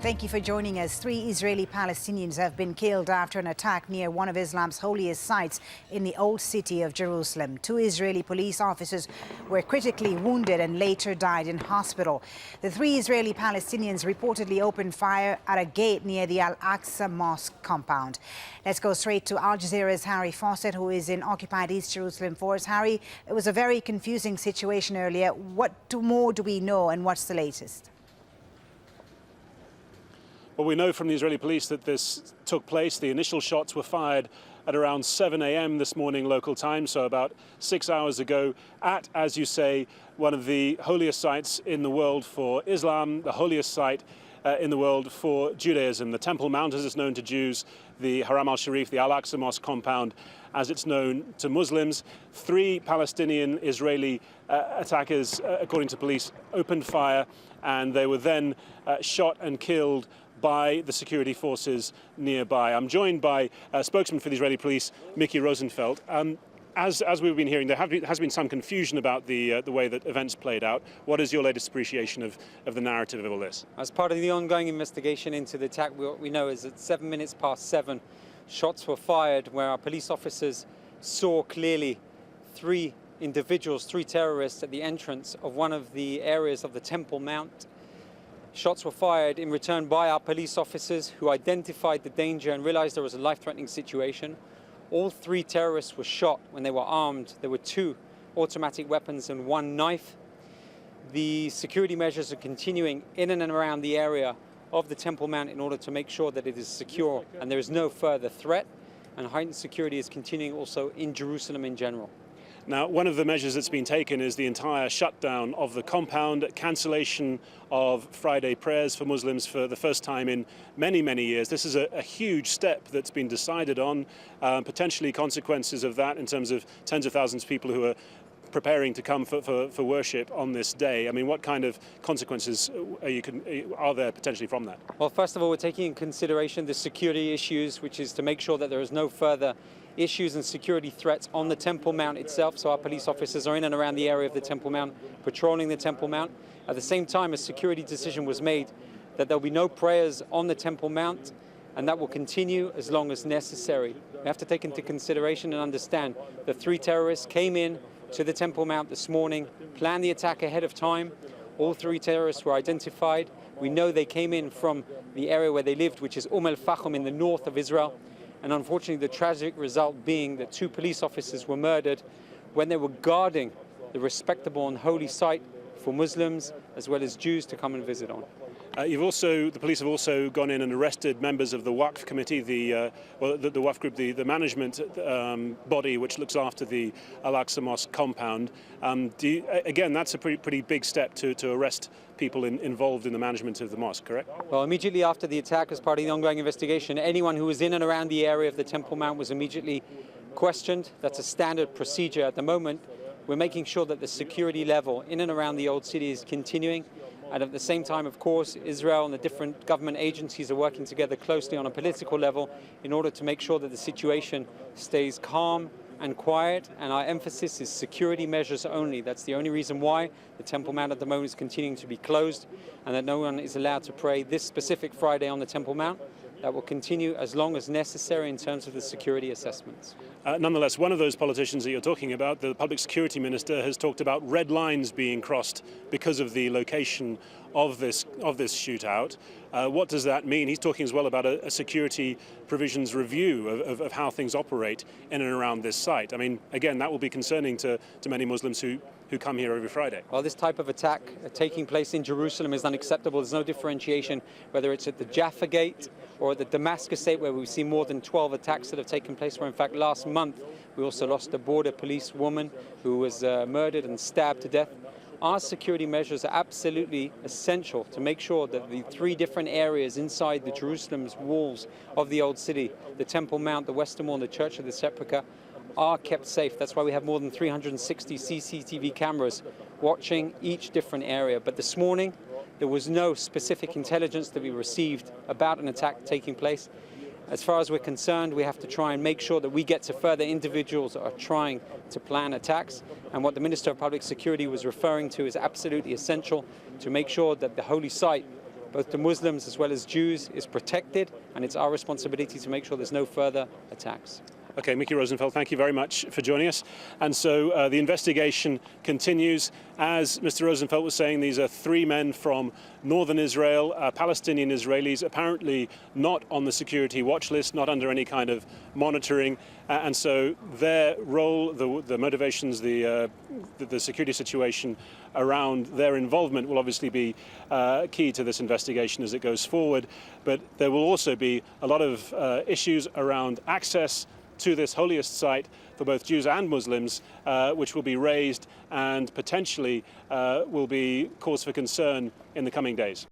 Thank you for joining us. 3 Israeli Palestinians have been killed after an attack near one of Islam's holiest sites in the old city of Jerusalem. 2 Israeli police officers were critically wounded and later died in hospital. The 3 Israeli Palestinians reportedly opened fire at a gate near the Aqsa mosque compound. Let's go straight to Al Jazeera's Harry Fawcett, who is in occupied East Jerusalem for us. Harry, it was a very confusing situation earlier. What more do we know and what's the latest? Well, we know from the Israeli police that this took place. The initial shots were fired at around 7 a.m. this morning local time, so about 6 hours ago, at, as you say, one of the holiest sites in the world for Islam, the holiest site in the world for Judaism. The Temple Mount, as it's known to Jews, the Haram al-Sharif, the Al-Aqsa Mosque compound, as it's known to Muslims. 3 Palestinian Israeli attackers, according to police, opened fire, and they were then shot and killed by the security forces nearby. I'm joined by a spokesman for the Israeli police, Mickey Rosenfeld. As we've been hearing, there has been some confusion about the way that events played out. What is your latest appreciation of the narrative of all this? As part of the ongoing investigation into the attack, what we know is that 7 minutes past 7, shots were fired where our police officers saw clearly 3 individuals, 3 terrorists at the entrance of one of the areas of the Temple Mount. Shots were fired in return by our police officers, who identified the danger and realized there was a life-threatening situation. All 3 terrorists were shot when they were armed. There were 2 automatic weapons and 1 knife. The security measures are continuing in and around the area of the Temple Mount in order to make sure that it is secure and there is no further threat. And heightened security is continuing also in Jerusalem in general. Now, one of the measures that's been taken is the entire shutdown of the compound, cancellation of Friday prayers for Muslims for the first time in many, many years. This is a huge step that's been decided on, potentially consequences of that in terms of tens of thousands of people who are preparing to come for worship on this day. I mean, what kind of consequences are there potentially from that? Well, first of all, we're taking in consideration the security issues, which is to make sure that there is no further issues and security threats on the Temple Mount itself. So our police officers are in and around the area of the Temple Mount, patrolling the Temple Mount. At the same time, a security decision was made that there'll be no prayers on the Temple Mount, and that will continue as long as necessary. We have to take into consideration and understand the 3 terrorists came in to the Temple Mount this morning, planned the attack ahead of time. All 3 terrorists were identified. We know they came in from the area where they lived, which is al-Fahim in the north of Israel. And unfortunately, the tragic result being that 2 police officers were murdered when they were guarding the respectable and holy site for Muslims as well as Jews to come and visit on. The police have also gone in and arrested members of the Waqf committee, the Waqf group, the management body which looks after the Al-Aqsa Mosque compound. Again, that's a pretty big step to arrest people involved in the management of the mosque, correct? Well, immediately after the attack, as part of the ongoing investigation, anyone who was in and around the area of the Temple Mount was immediately questioned. That's a standard procedure at the moment. We're making sure that the security level in and around the old city is continuing. And at the same time, of course, Israel and the different government agencies are working together closely on a political level in order to make sure that the situation stays calm and quiet. And our emphasis is security measures only. That's the only reason why the Temple Mount at the moment is continuing to be closed and that no one is allowed to pray this specific Friday on the Temple Mount. That will continue as long as necessary in terms of the security assessments. Nonetheless, one of those politicians that you're talking about, the public security minister, has talked about red lines being crossed because of the location of this shootout. What does that mean? He's talking as well about a security provisions review of how things operate in and around this site. I mean, again, that will be concerning to many Muslims who come here every Friday. Well, this type of attack taking place in Jerusalem is unacceptable. There's no differentiation whether it's at the Jaffa Gate or at the Damascus Gate, where we've seen more than 12 attacks that have taken place, where in fact last month we also lost a border police woman who was murdered and stabbed to death. Our security measures are absolutely essential to make sure that the 3 different areas inside the Jerusalem's walls of the old city, the Temple Mount, the Western Wall, and the Church of the Sepulchre, are kept safe. That's why we have more than 360 CCTV cameras watching each different area. But this morning, there was no specific intelligence that we received about an attack taking place. As far as we're concerned, we have to try and make sure that we get to further individuals that are trying to plan attacks. And what the Minister of Public Security was referring to is absolutely essential to make sure that the holy site both to Muslims as well as Jews is protected, and it's our responsibility to make sure there's no further attacks. Okay, Mickey Rosenfeld, thank you very much for joining us. And so the investigation continues. As Mr. Rosenfeld was saying, these are 3 men from northern Israel, Palestinian Israelis, apparently not on the security watch list, not under any kind of monitoring. And so their role, the motivations, the security situation around their involvement will obviously be key to this investigation as it goes forward. But there will also be a lot of issues around access to this holiest site for both Jews and Muslims, which will be raised and potentially will be cause for concern in the coming days.